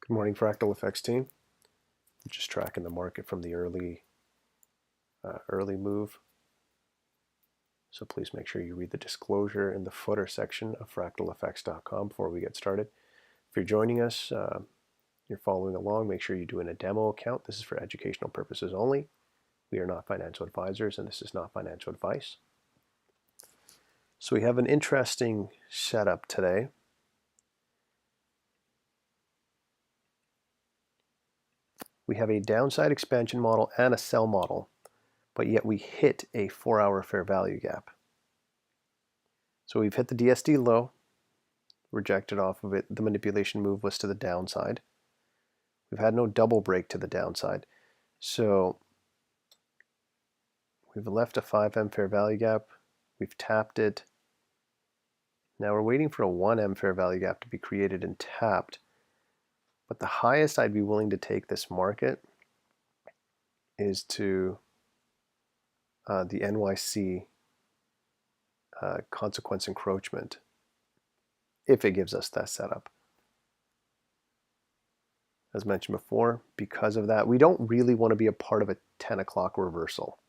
Good morning, Fractal Effects team. I'm just tracking the market from the early move. So please make sure you read the disclosure in the footer section of fractaleffects.com before we get started. If you're joining us, you're following along, make sure you do in a demo account. This is for educational purposes only. We are not financial advisors, and this is not financial advice. So we have an interesting setup today. We have a downside expansion model and a sell model, but yet we hit a 4-hour fair value gap. So we've hit the DSD low, rejected off of it. The manipulation move was to the downside. We've had no double break to the downside. So we've left a 5M fair value gap. We've tapped it. Now we're waiting for a 1M fair value gap to be created and tapped. But the highest I'd be willing to take this market is to the NYC consequence encroachment, if it gives us that setup. As mentioned before, because of that, we don't really want to be a part of a 10 o'clock reversal.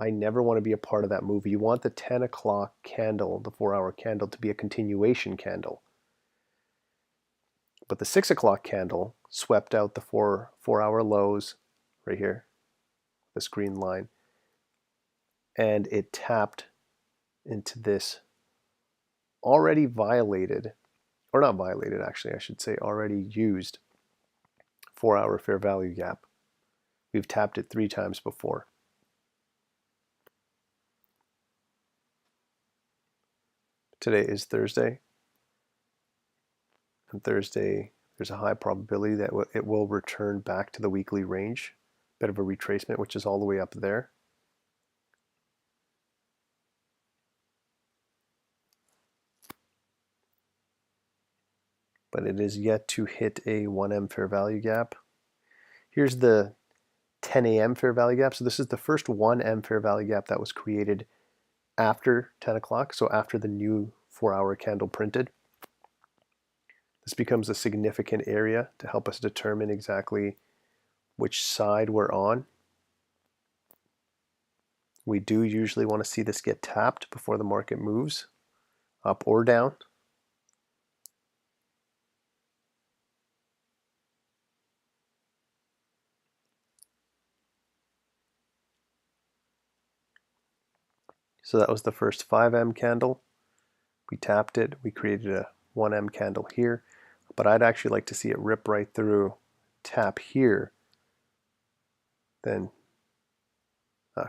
I never want to be a part of that move. You want the 10 o'clock candle, the 4-hour candle, to be a continuation candle. But the 6 o'clock candle swept out the 4-hour lows right here, this green line, and it tapped into this already violated, or not violated actually, I should say already used 4-hour fair value gap. We've tapped it 3 times before. Today is Thursday. On Thursday, there's a high probability that it will return back to the weekly range. Bit of a retracement, which is all the way up there. But it is yet to hit a 1M fair value gap. Here's the 10 a.m. fair value gap. So this is the first 1M fair value gap that was created after 10 o'clock, so after the new 4-hour candle printed. This becomes a significant area to help us determine exactly which side we're on. We do usually want to see this get tapped before the market moves up or down. So that was the first 5M candle. We tapped it, we created a 1M candle here, but I'd actually like to see it rip right through, tap here, then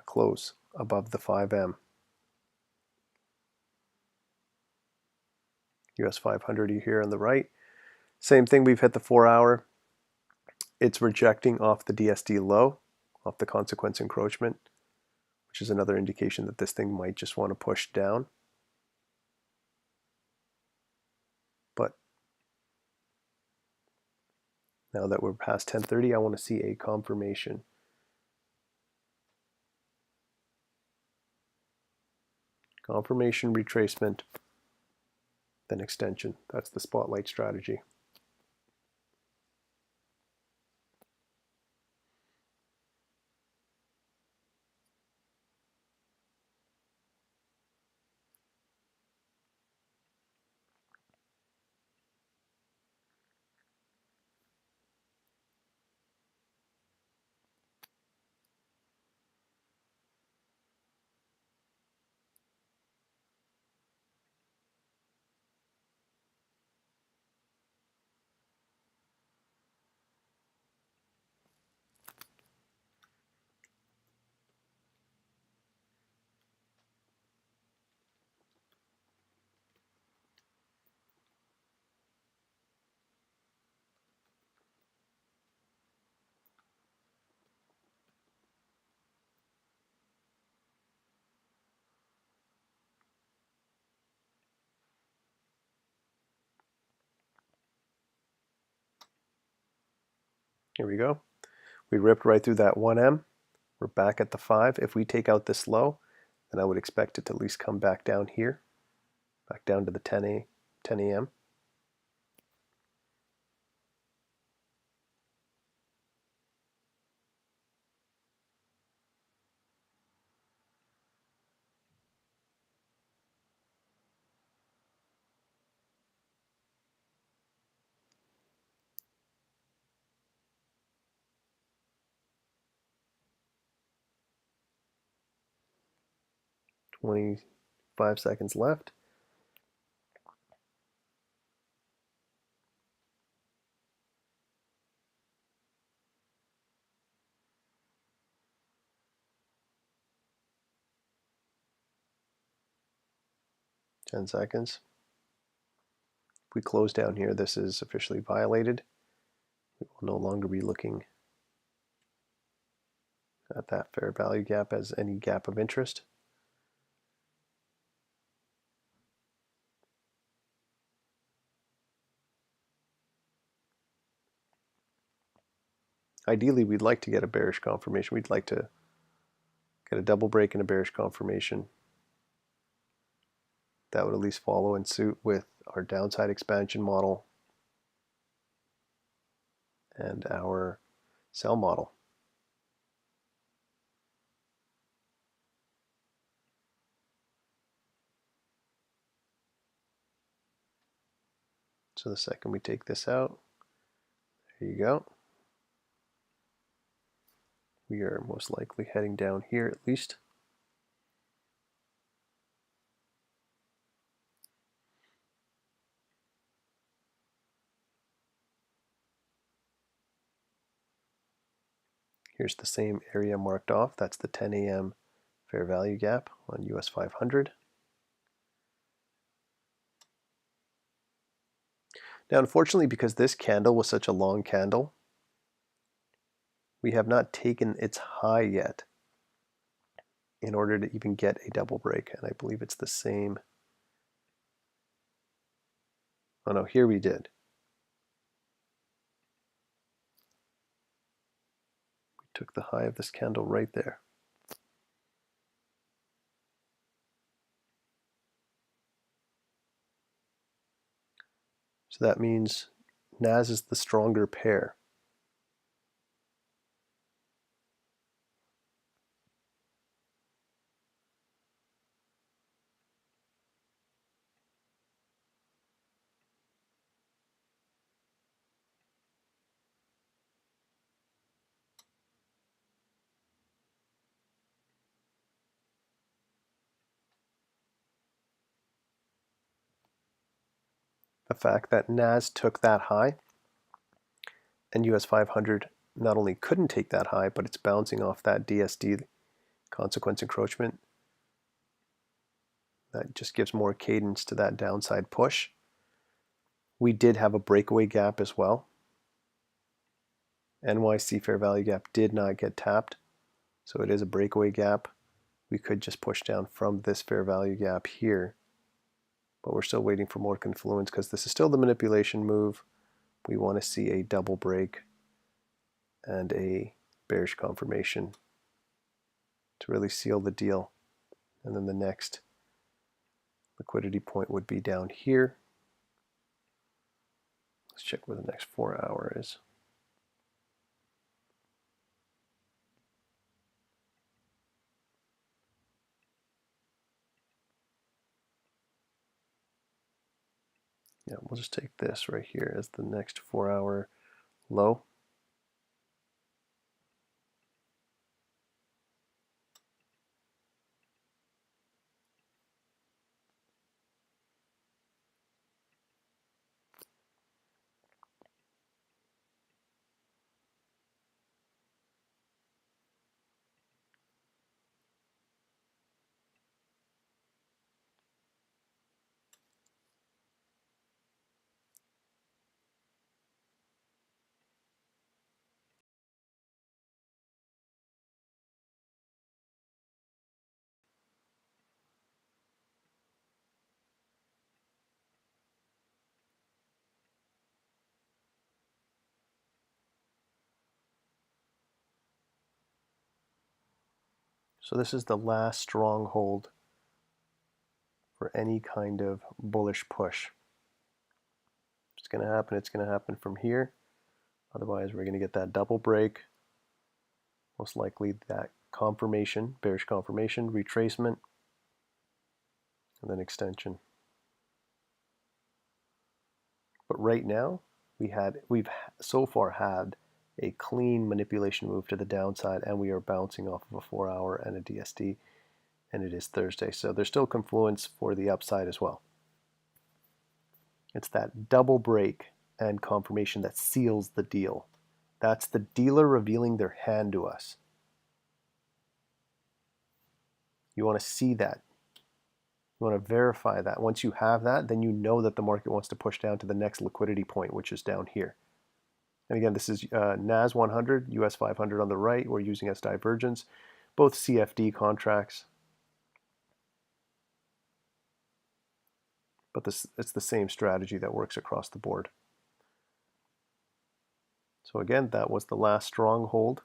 close above the 5M. US 500 here on the right. Same thing, we've hit the 4-hour. It's rejecting off the DSD low, off the consequence encroachment, which is another indication that this thing might just want to push down. But now that we're past 10:30, I want to see a confirmation. Confirmation, retracement, then extension. That's the spotlight strategy. Here we go. We ripped right through that 1M. We're back at the 5. If we take out this low, then I would expect it to at least come back down here, back down to the 10 a.m. 25 seconds left. Ten seconds. If we close down here, this is officially violated. We will no longer be looking at that fair value gap as any gap of interest. Ideally, we'd like to get a bearish confirmation. We'd like to get a double break and a bearish confirmation. That would at least follow in suit with our downside expansion model and our sell model. So the second we take this out, there you go. We are most likely heading down here at least. Here's the same area marked off. That's the 10 a.m. fair value gap on US 500. Now, unfortunately, because this candle was such a long candle, we have not taken its high yet in order to even get a double break. And I believe it's the same. Oh no, here we did. We took the high of this candle right there. So that means NAS is the stronger pair. The fact that NAS took that high and US 500 not only couldn't take that high, but it's bouncing off that DSD consequence encroachment. That just gives more cadence to that downside push. We did have a breakaway gap as well. NYC fair value gap did not get tapped, so it is a breakaway gap. We could just push down from this fair value gap here, but we're still waiting for more confluence because this is still the manipulation move. We want to see a double break and a bearish confirmation to really seal the deal. And then the next liquidity point would be down here. Let's check where the next 4 hour is. Yeah, we'll just take this right here as the next 4 hour low. So this is the last stronghold for any kind of bullish push. It's going to happen. It's going to happen from here. Otherwise, we're going to get that double break. Most likely that confirmation, bearish confirmation, retracement, and then extension. But right now, we've so far had a clean manipulation move to the downside, and we are bouncing off of a 4 hour and a DSD. and it is Thursday. So there's still confluence for the upside as well. It's that double break and confirmation that seals the deal. That's the dealer revealing their hand to us. You want to see that. You want to verify that. Once you have that, then you know that the market wants to push down to the next liquidity point, which is down here. And again, this is NAS 100, US 500 on the right. We're using as divergence, both CFD contracts. But it's the same strategy that works across the board. So again, that was the last stronghold.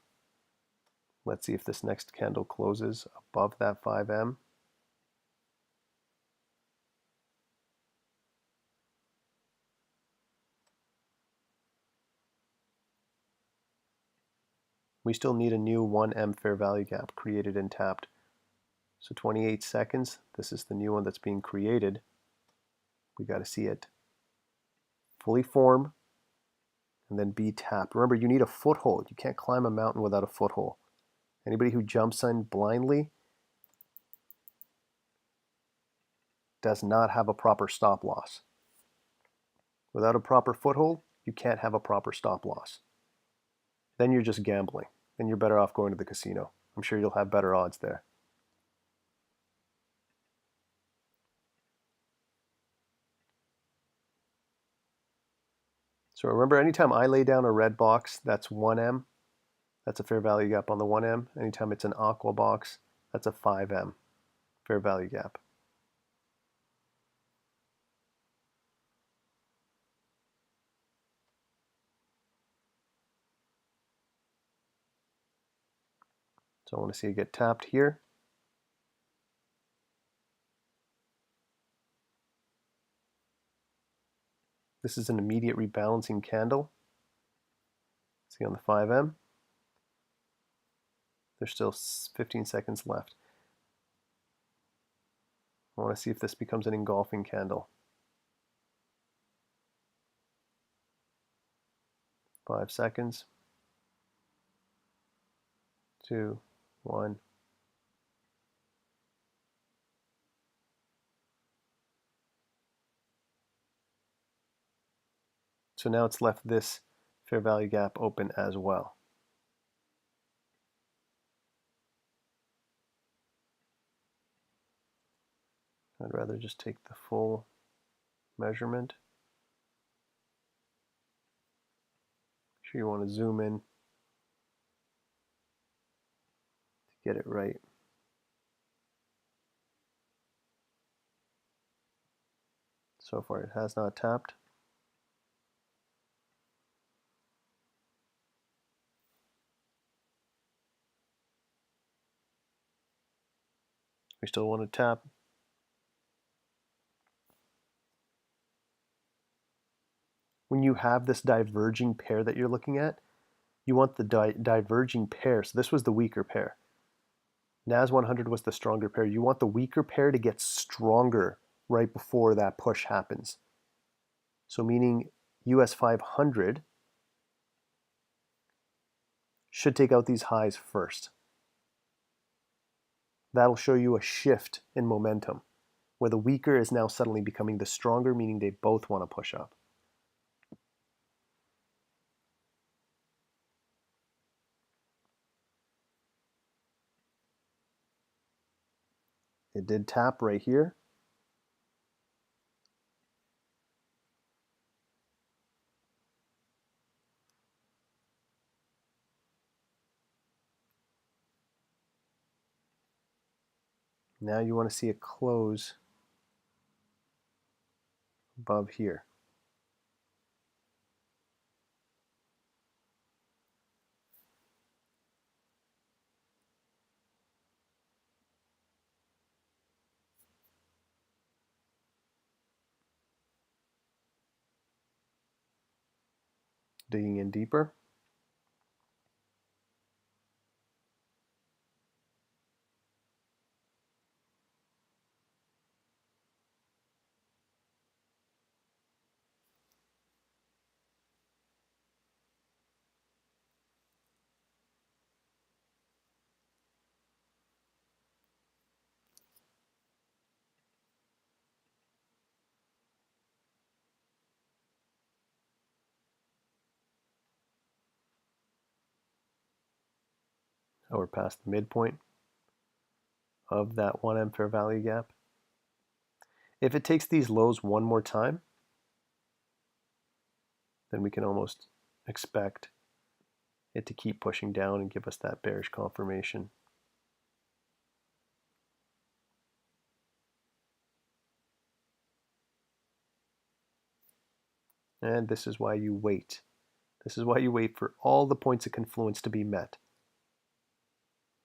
Let's see if this next candle closes above that 5M. We still need a new 1M fair value gap created and tapped. So 28 seconds, this is the new one that's being created. We got to see it fully form and then be tapped. Remember, you need a foothold. You can't climb a mountain without a foothold. Anybody who jumps in blindly does not have a proper stop loss. Without a proper foothold, you can't have a proper stop loss. Then you're just gambling, and you're better off going to the casino. I'm sure you'll have better odds there. So remember, anytime I lay down a red box, that's 1M. That's a fair value gap on the 1M. Anytime it's an aqua box, that's a 5M fair value gap. So I want to see it get tapped here. This is an immediate rebalancing candle. See on the 5M. There's still 15 seconds left. I want to see if this becomes an engulfing candle. 5 seconds. 2, 1. So now it's left this fair value gap open as well. I'd rather just take the full measurement. Make sure you want to zoom in to get it right. So far it has not tapped. We still want to tap. When you have this diverging pair that you're looking at, you want the diverging pair. So this was the weaker pair. NAS 100 was the stronger pair. You want the weaker pair to get stronger right before that push happens. So meaning US 500 should take out these highs first. That'll show you a shift in momentum, where the weaker is now suddenly becoming the stronger, meaning they both want to push up. It did tap right here. Now you want to see it close above here. Digging in deeper. or past the midpoint of that 1M fair value gap. If it takes these lows one more time, then we can almost expect it to keep pushing down and give us that bearish confirmation. And this is why you wait. This is why you wait for all the points of confluence to be met.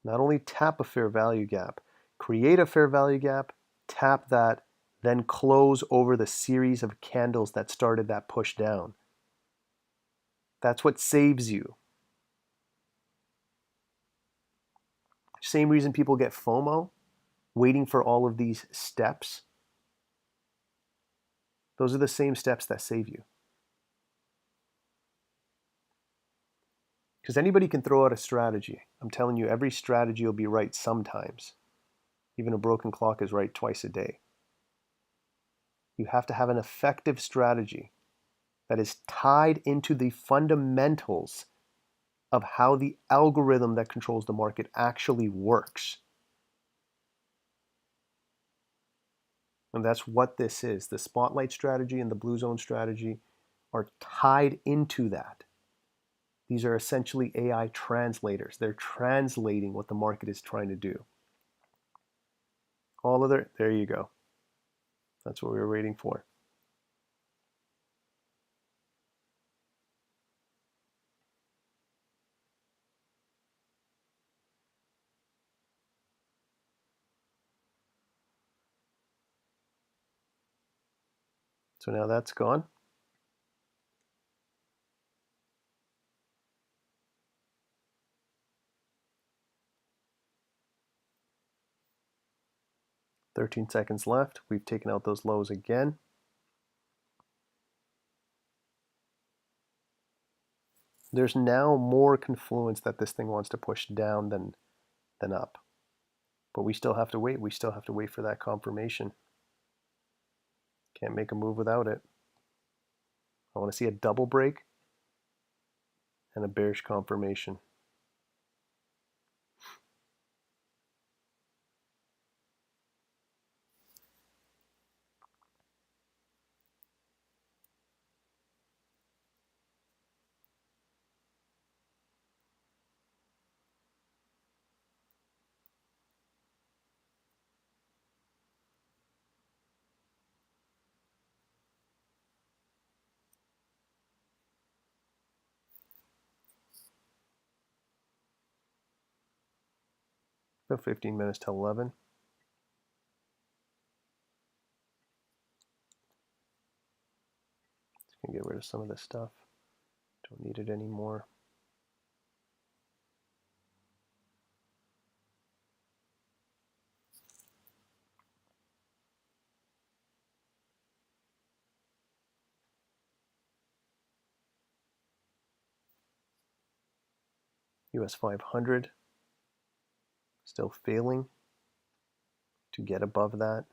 Not only tap a fair value gap, create a fair value gap, tap that, then close over the series of candles that started that push down. That's what saves you. Same reason people get FOMO, waiting for all of these steps. Those are the same steps that save you. Because anybody can throw out a strategy. I'm telling you, every strategy will be right sometimes. Even a broken clock is right twice a day. You have to have an effective strategy that is tied into the fundamentals of how the algorithm that controls the market actually works. And that's what this is. The spotlight strategy and the blue zone strategy are tied into that. These are essentially AI translators. They're translating what the market is trying to do. All other, there you go. That's what we were waiting for. So now that's gone. "13 seconds left." We've taken out those lows again. There's now more confluence that this thing wants to push down than up. But we still have to wait. We still have to wait for that confirmation. Can't make a move without it. I want to see a double break and a bearish confirmation. About 15 minutes till 11. Just gonna get rid of some of this stuff. Don't need it anymore. US 500 still failing to get above that.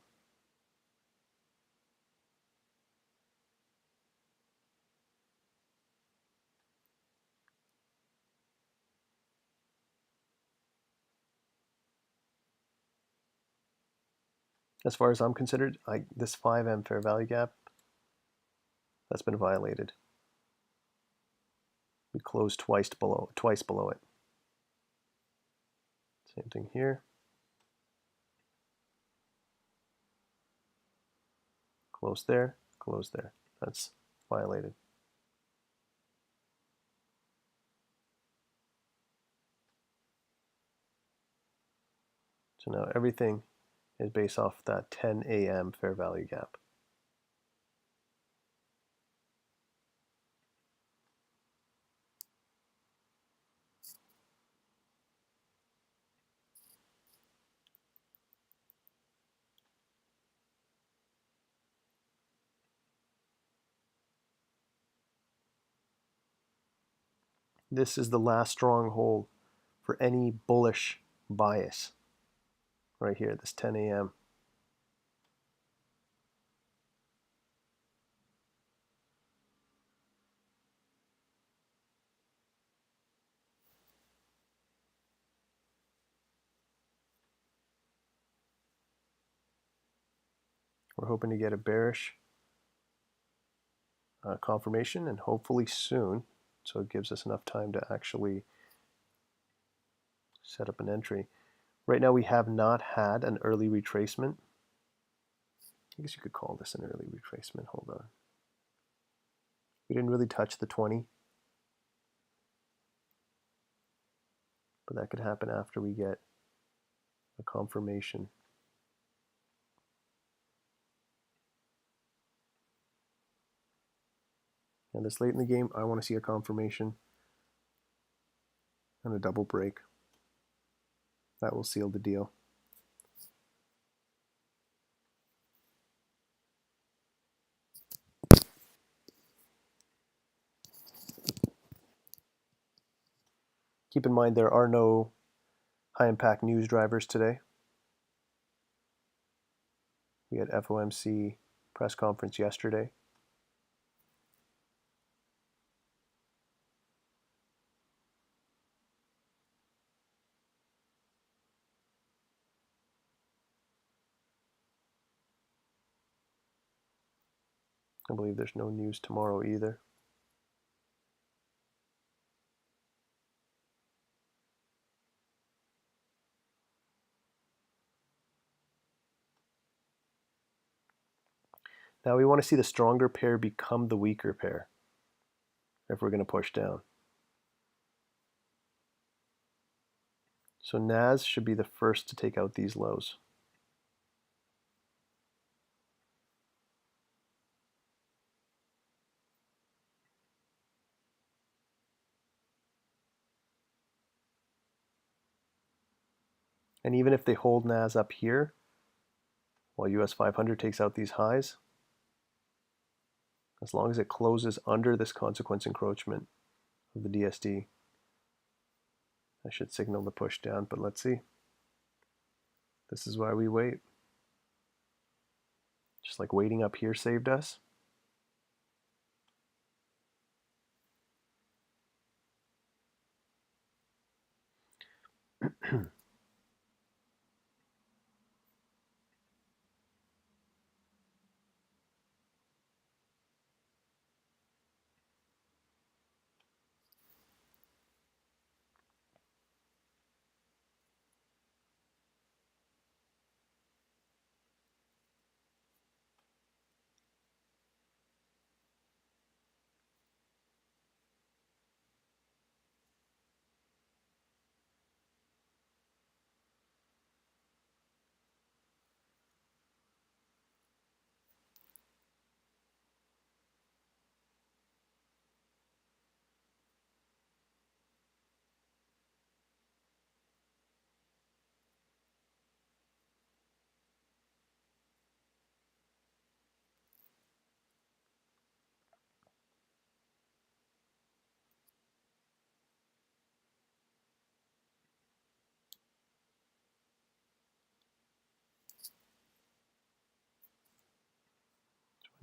As far as I'm considered, this 5M fair value gap, that's been violated. We closed twice below it. Same thing here. Close there, close there. That's violated. So now everything is based off that 10 a.m. fair value gap. This is the last stronghold for any bullish bias right here, this 10 a.m. We're hoping to get a bearish confirmation, and hopefully soon, so it gives us enough time to actually set up an entry. Right now we have not had an early retracement. I guess you could call this an early retracement. Hold on. We didn't really touch the 20, but that could happen after we get a confirmation. And this late in the game, I want to see a confirmation and a double break. That will seal the deal. Keep in mind there are no high impact news drivers today. We had FOMC press conference yesterday. I believe there's no news tomorrow either. Now we want to see the stronger pair become the weaker pair if we're going to push down. So NAS should be the first to take out these lows. And even if they hold NAS up here, while US 500 takes out these highs, as long as it closes under this consequence encroachment of the DSD, that should signal the push down, but let's see. This is why we wait. Just like waiting up here saved us.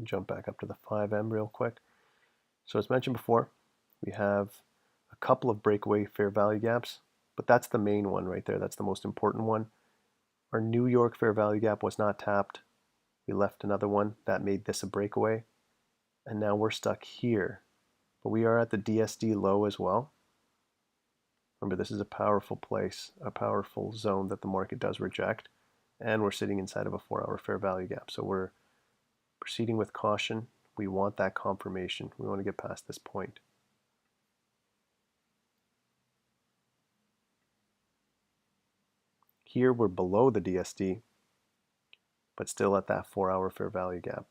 Jump back up to the 5M real quick. So as mentioned before, we have a couple of breakaway fair value gaps, but that's the main one right there. That's the most important one. Our New York fair value gap was not tapped. We left another one that made this a breakaway, and now we're stuck here. But we are at the DSD low as well. Remember, this is a powerful place, a powerful zone that the market does reject, and we're sitting inside of a 4-hour fair value gap. So we're proceeding with caution. We want that confirmation. We want to get past this point. Here we're below the DSD, but still at that 4-hour fair value gap.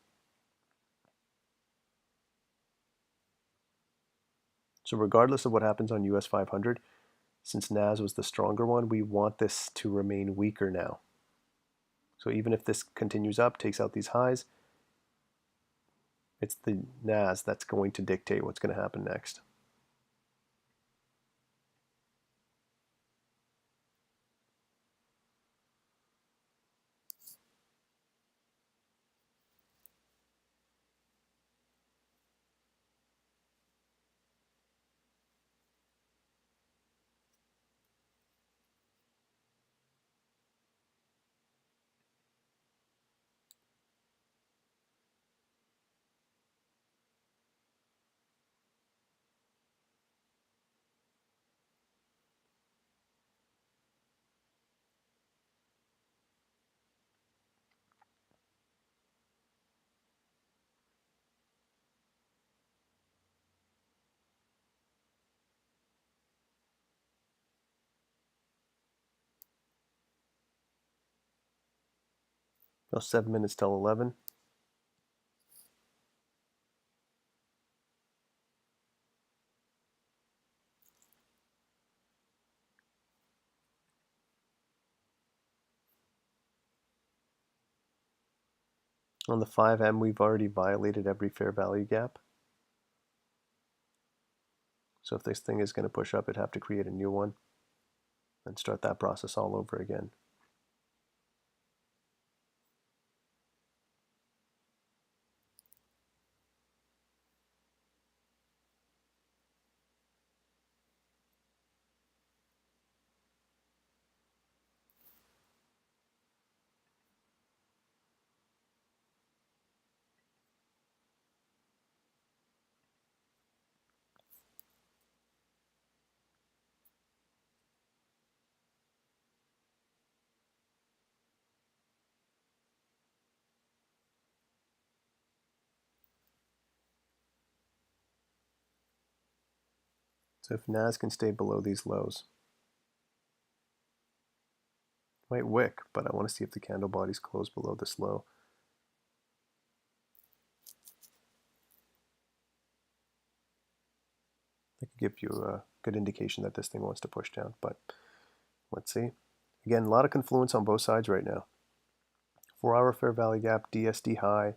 So regardless of what happens on US 500, since NAS was the stronger one, we want this to remain weaker now. So even if this continues up, takes out these highs, it's the NAS that's going to dictate what's going to happen next. About 7 minutes till 11. On the 5M, we've already violated every fair value gap. So if this thing is going to push up, it'd have to create a new one and start that process all over again. So if NAS can stay below these lows, might wick, but I want to see if the candle bodies close below this low. That could give you a good indication that this thing wants to push down, but let's see. Again, a lot of confluence on both sides right now. 4-hour fair value gap, DSD high,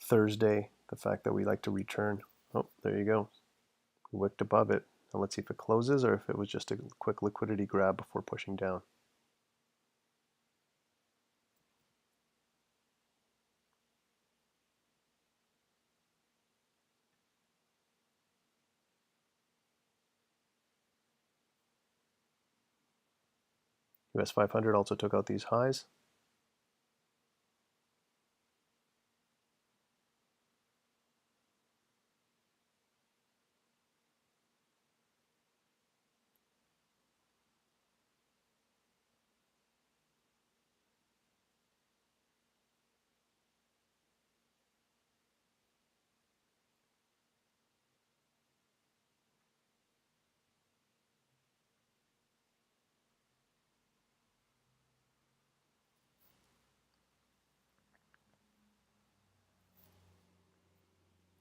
Thursday, the fact that we like to return. Oh, there you go. We wicked above it. Now let's see if it closes or if it was just a quick liquidity grab before pushing down. US 500 also took out these highs.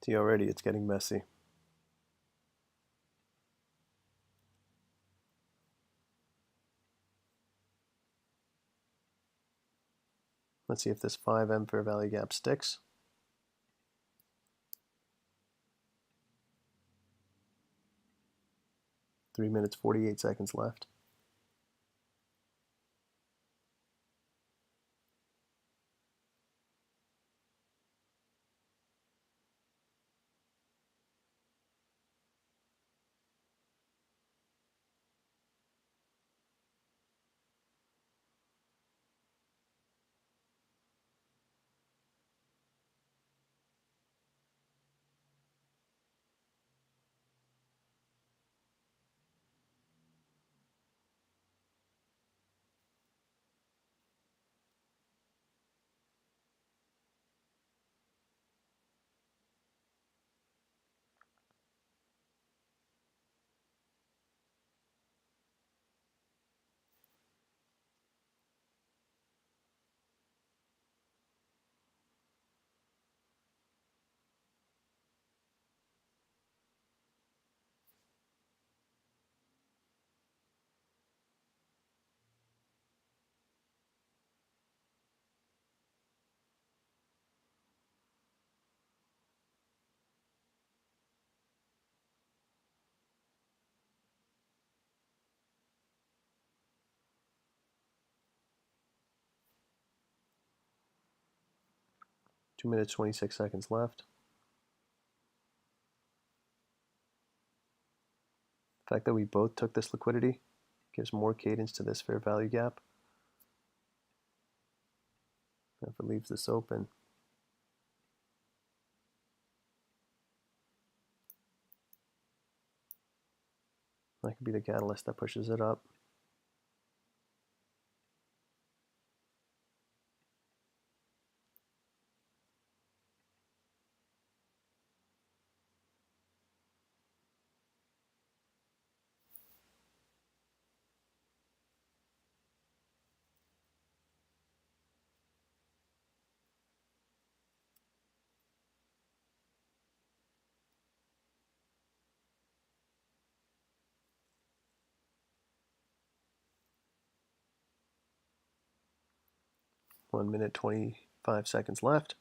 See already it's getting messy. Let's see if this 5M fair value gap sticks. 3 minutes, 48 seconds left. Two minutes, 26 seconds left. The fact that we both took this liquidity gives more cadence to this fair value gap. If it leaves this open, that could be the catalyst that pushes it up. 1 minute 25 seconds left.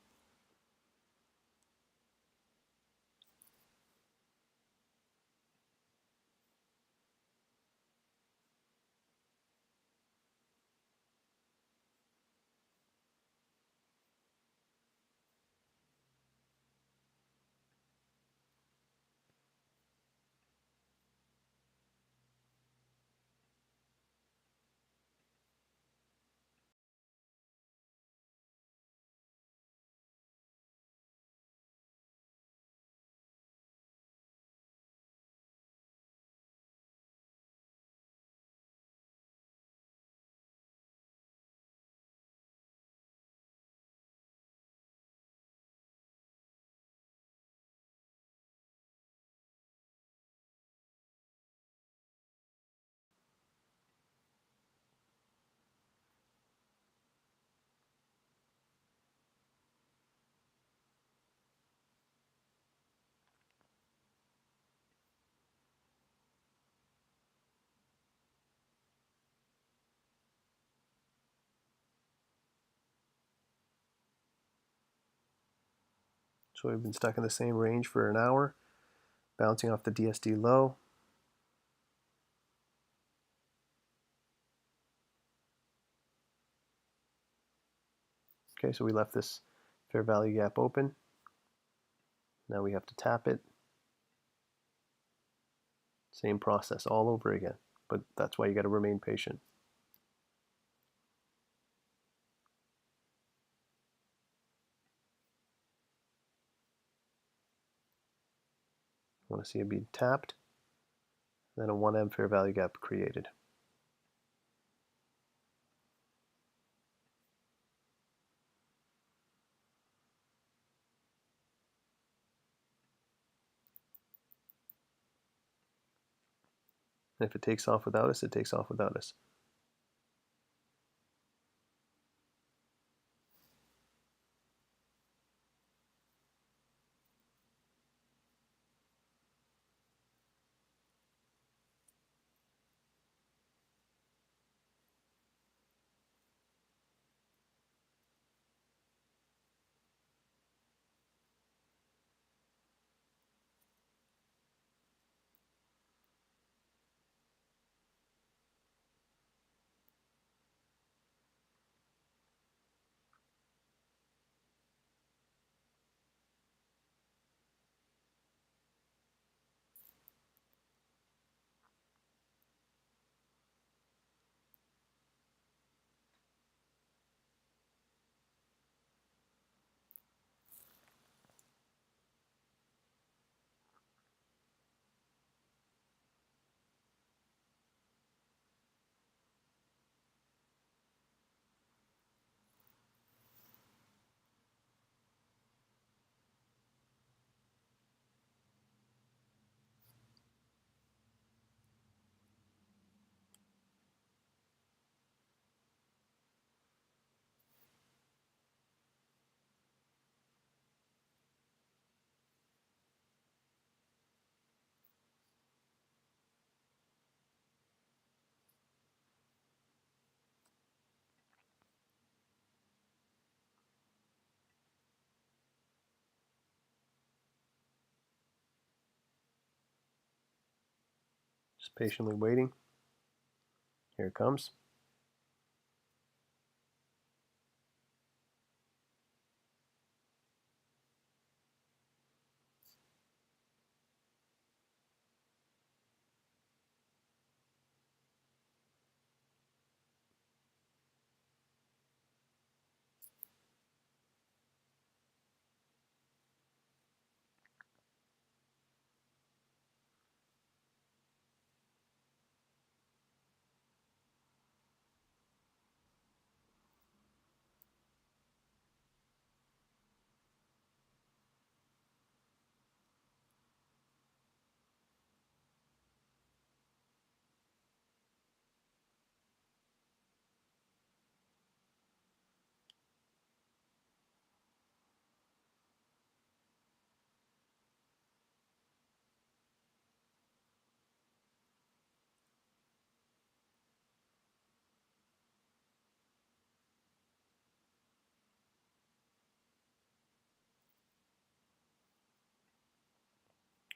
So we've been stuck in the same range for an hour, bouncing off the DSD low. Okay, so we left this fair value gap open. Now we have to tap it. Same process all over again, but that's why you got to remain patient. I want to see it be tapped, then a 1M fair value gap created. And if it takes off without us, it takes off without us. Just patiently waiting. Here it comes.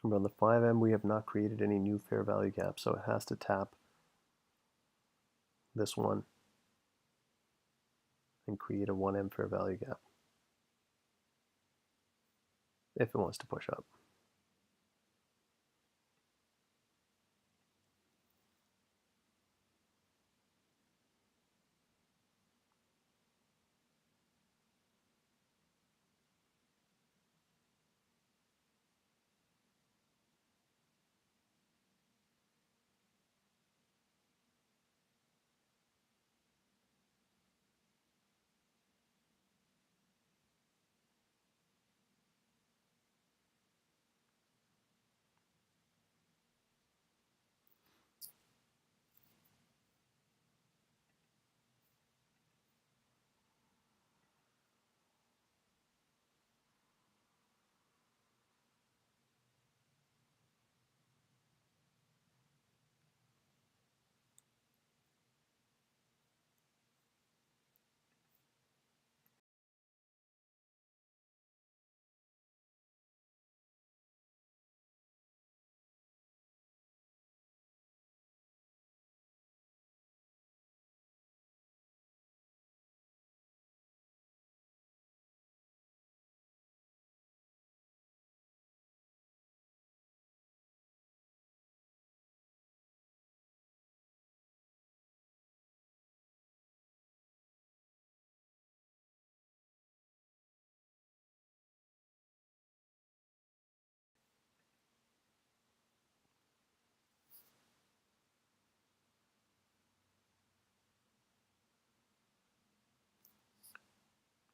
Remember, on the 5M, we have not created any new fair value gaps, so it has to tap this one and create a 1M fair value gap if it wants to push up.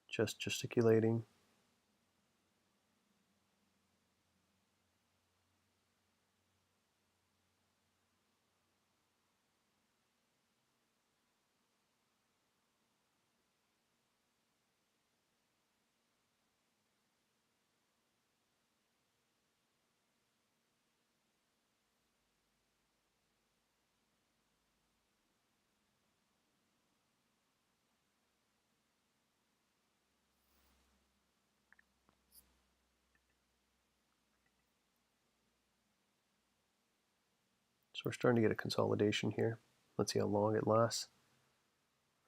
Just gesticulating. So we're starting to get a consolidation here. Let's see how long it lasts.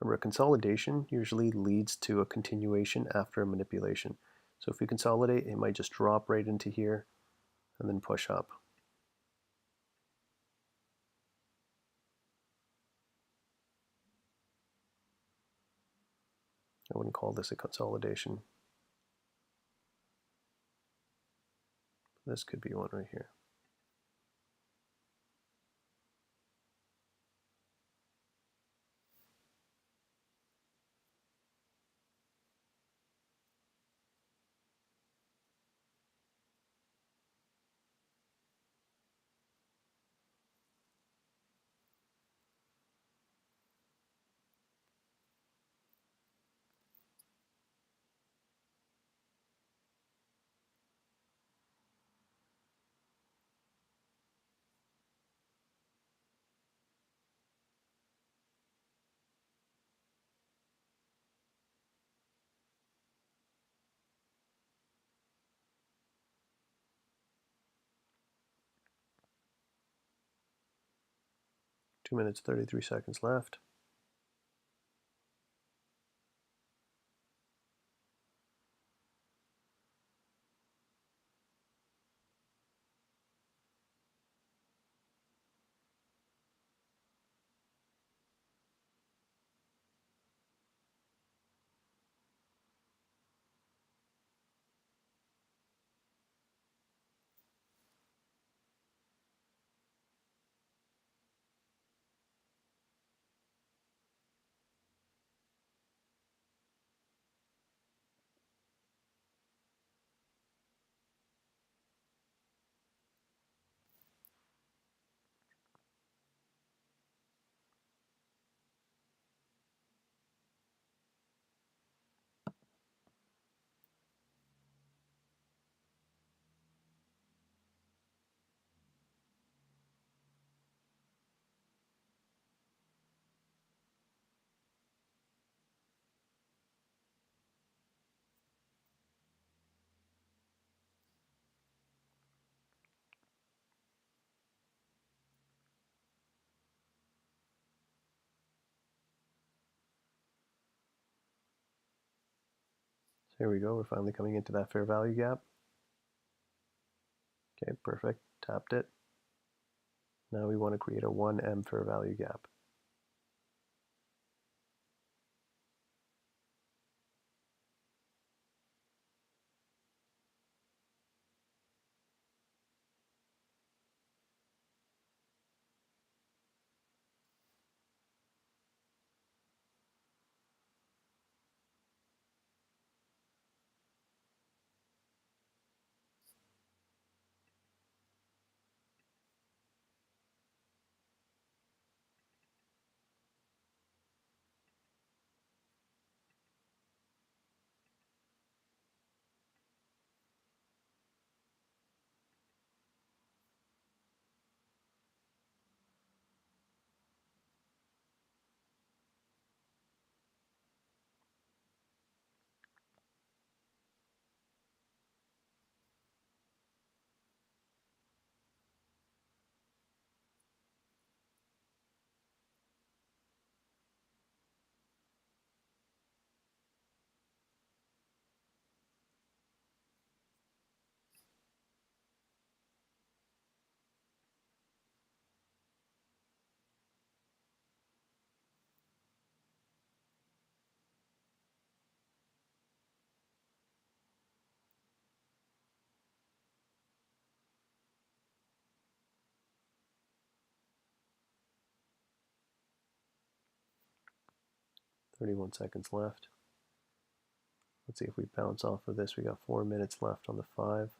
Remember, a consolidation usually leads to a continuation after a manipulation. So if we consolidate, it might just drop right into here and then push up. I wouldn't call this a consolidation. This could be one right here. Two minutes, 33 seconds left. There we go, we're finally coming into that fair value gap. Okay, perfect, tapped it. Now we want to create a 1M fair value gap. "31 seconds left. Let's see if we bounce off of this. We got 4 minutes left on the 5.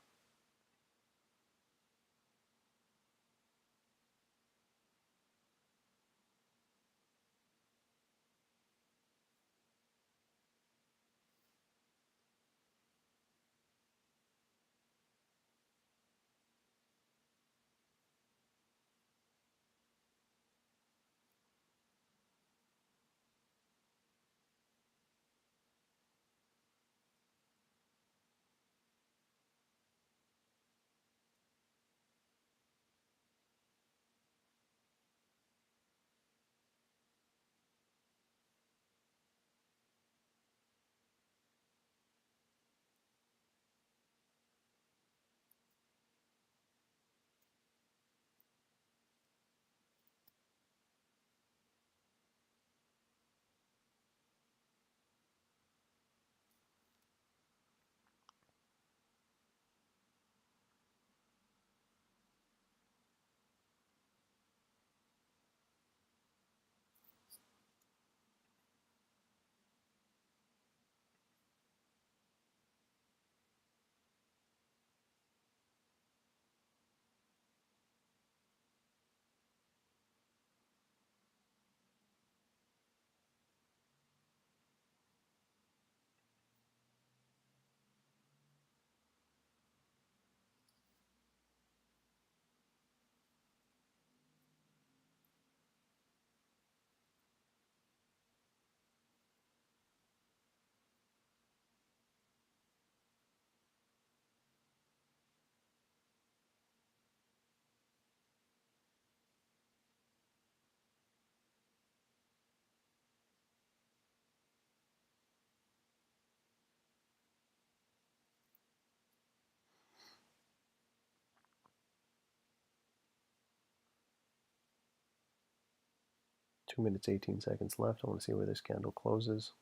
Two minutes, 18 seconds left. I want to see where this candle closes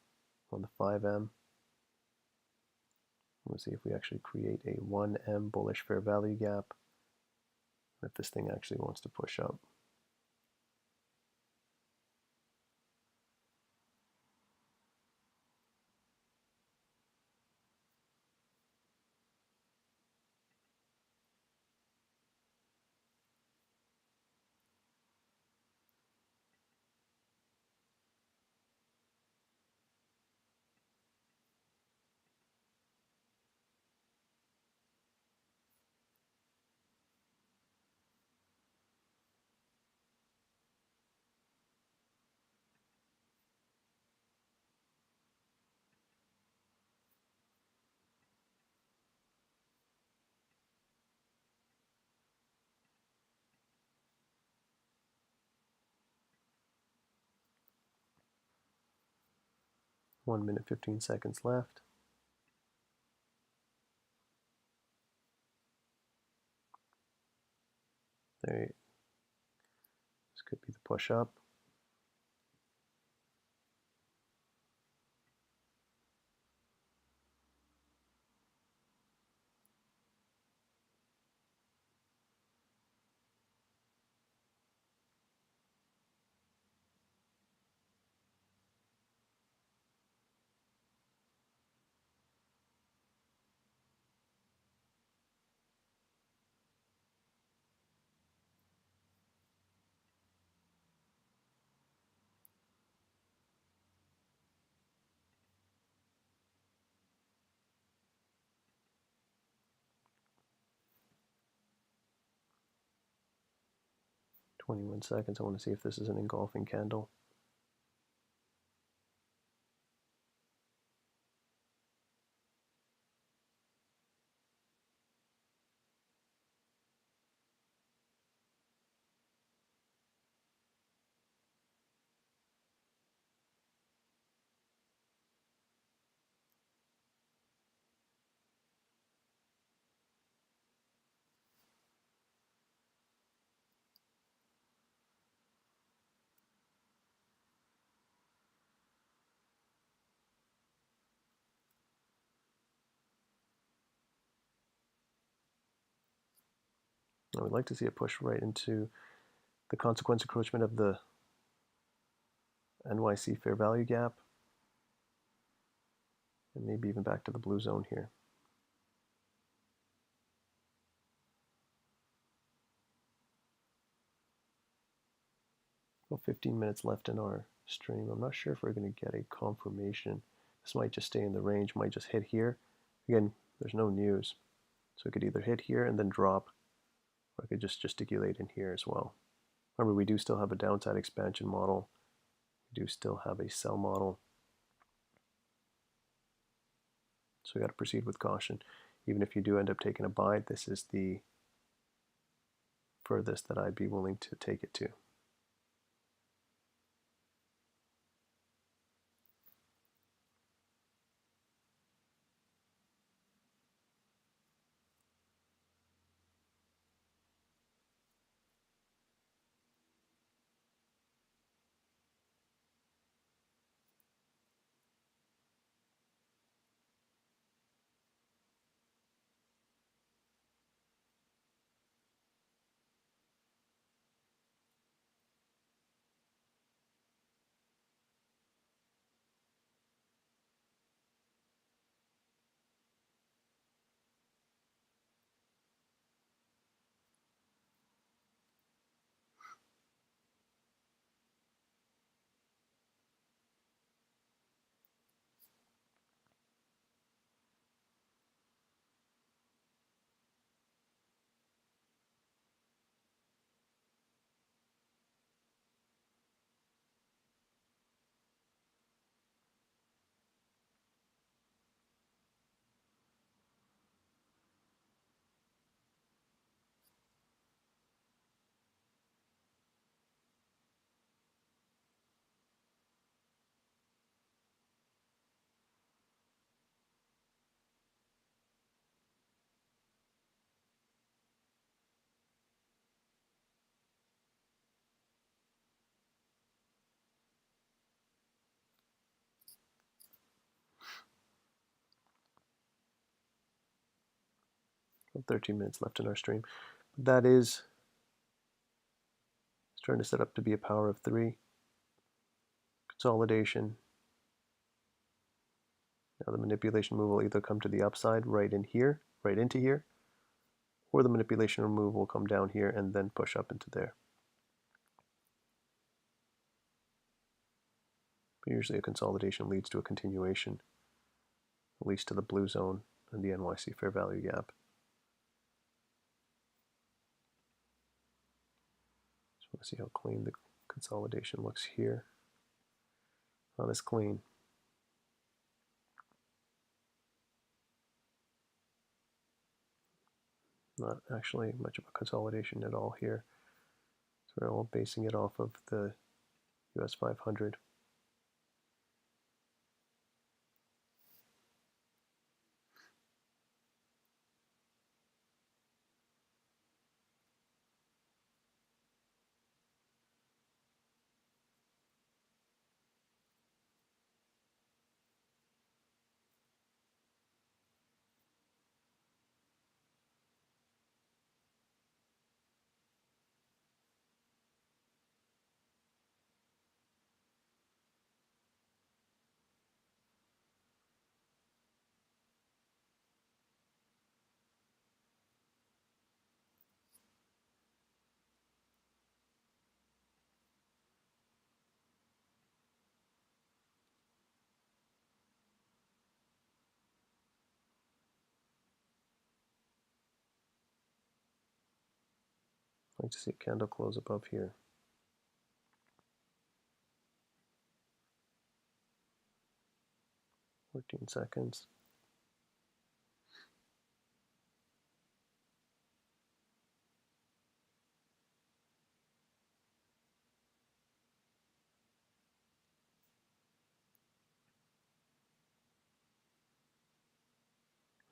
on the 5M. I want to see if we actually create a 1M bullish fair value gap, if this thing actually wants to push up. One minute, 15 seconds left. There, this could be the push up. "21 seconds. I want to see if this is an engulfing candle." I would like to see it push right into the consequence encroachment of the NYC fair value gap, and maybe even back to the blue zone here. Well, 15 minutes left in our stream. I'm not sure if we're going to get a confirmation. This might just stay in the range, might just hit here. Again, there's no news. So it could either hit here and then drop, or I could just gesticulate in here as well. Remember, we do still have a downside expansion model. We do still have a sell model. So we got to proceed with caution. Even if you do end up taking a buy, this is the furthest that I'd be willing to take it to. About 13 minutes left in our stream. That is starting to set up to be a power of 3. Consolidation. Now the manipulation move will either come to the upside right in here, right into here, or the manipulation move will come down here and then push up into there. But usually a consolidation leads to a continuation, at least to the blue zone and the NYC fair value gap. Just want to see how clean the consolidation looks here. Not as clean. Not actually much of a consolidation at all here. So we're all basing it off of the US 500. I'd like to see a candle close above here. $14 seconds.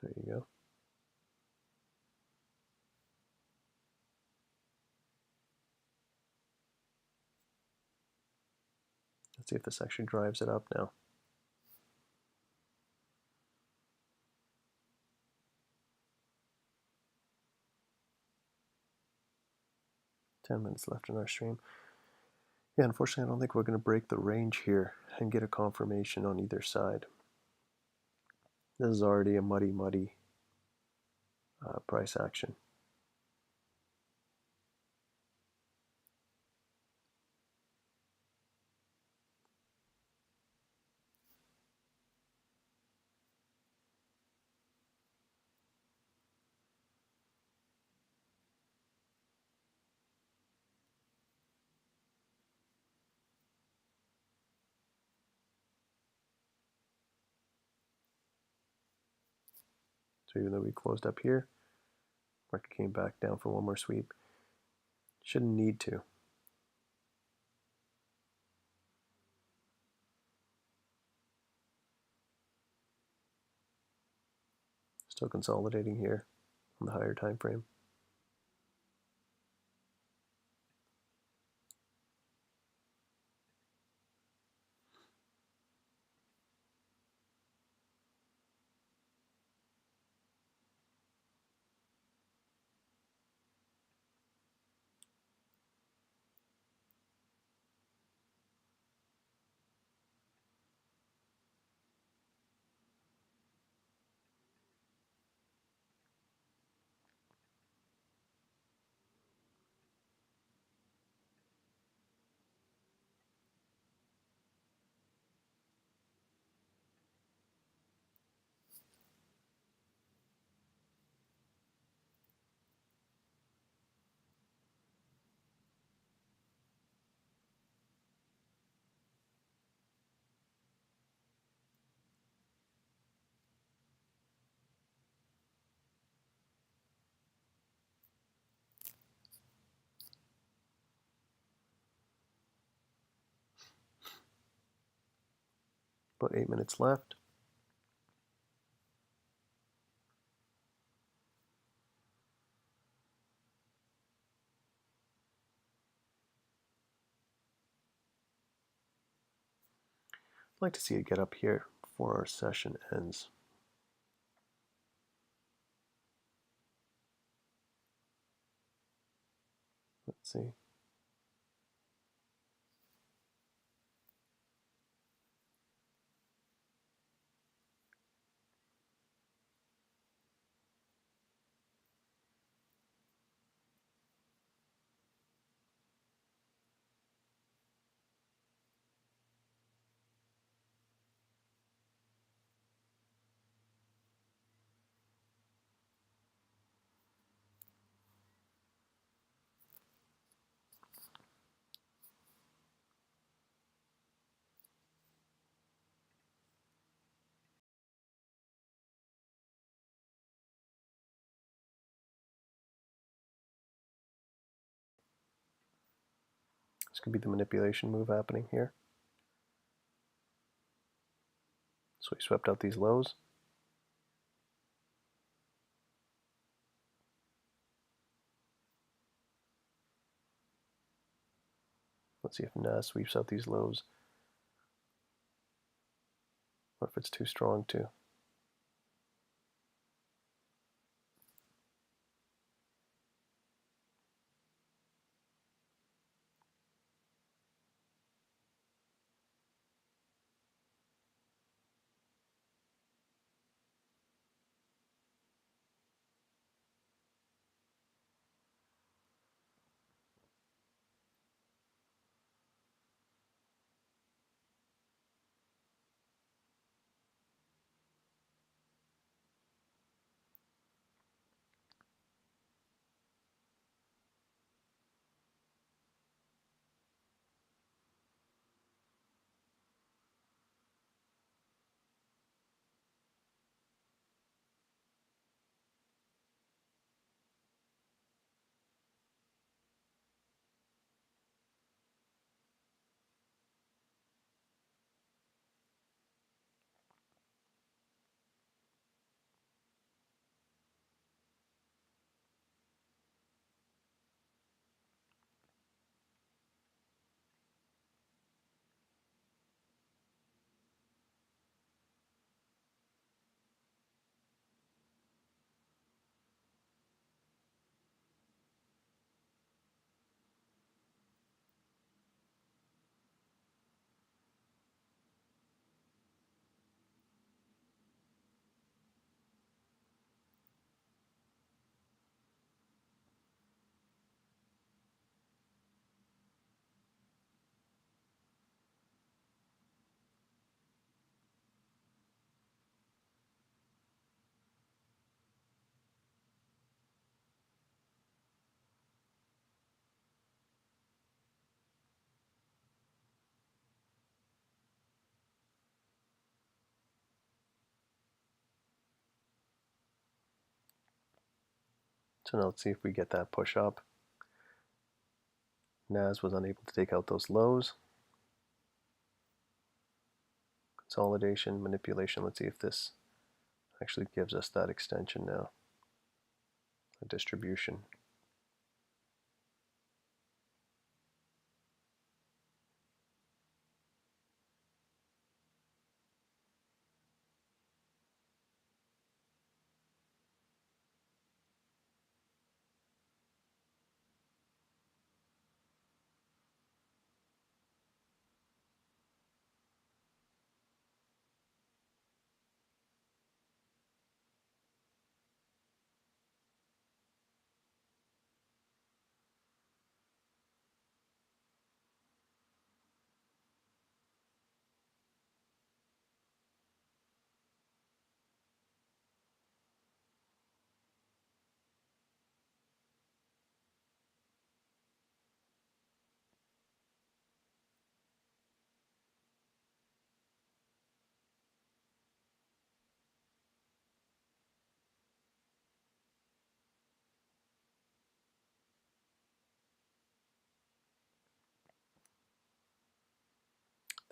There you go. Let's see if this actually drives it up now. $10 left in our stream. Yeah, unfortunately, I don't think we're going to break the range here and get a confirmation on either side. This is already a muddy price action. So even though we closed up here, market came back down for one more sweep. Shouldn't need to. Still consolidating here on the higher time frame. About 8 minutes left. I'd like to see it get up here before our session ends. Let's see. This could be the manipulation move happening here. So we swept out these lows. Let's see if NAS sweeps out these lows, or if it's too strong too. So now let's see if we get that push up. NAS was unable to take out those lows. Consolidation, manipulation. Let's see if this actually gives us that extension now. A distribution.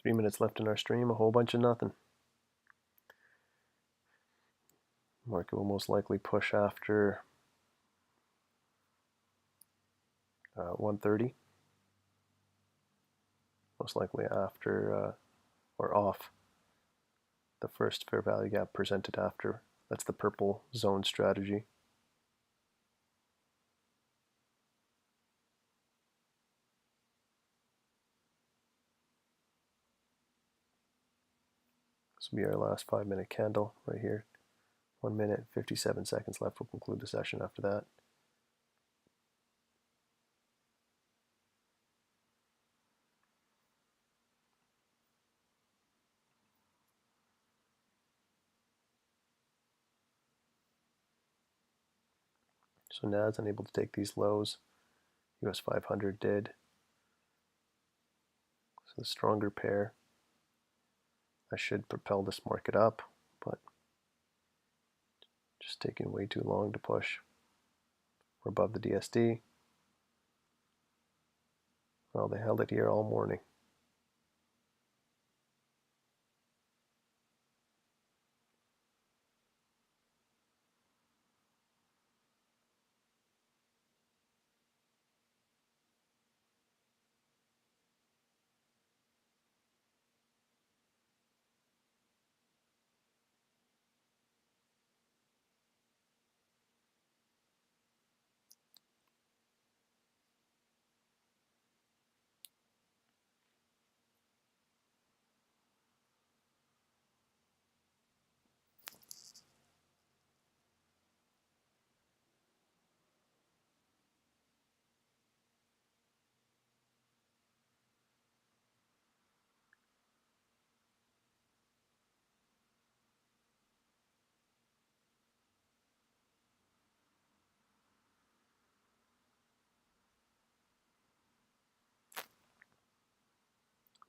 Three minutes left in our stream, a whole bunch of nothing. Market will most likely push after 130. Most likely after or off the first fair value gap presented after. That's the purple zone strategy. This will be our last 5-minute candle right here. 1 minute, 57 seconds left. We'll conclude the session after that. So NAS unable to take these lows. US 500 did. So the stronger pair. That should propel this market up, but just taking way too long to push. We're above the DSD. Well, they held it here all morning.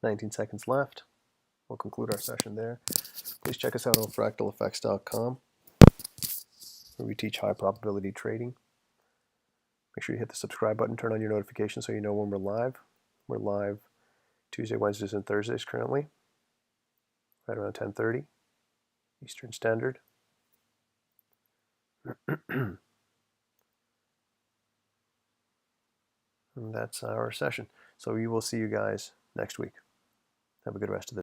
"19 seconds left. We'll conclude our session there. Please check us out on fractaleffects.com, where we teach high probability trading. Make sure you hit the subscribe button, turn on your notifications so you know when we're live. We're live Tuesday, Wednesdays, and Thursdays currently, right around 10:30 Eastern Standard. And that's our session. So we will see you guys next week. Have a good rest of the day.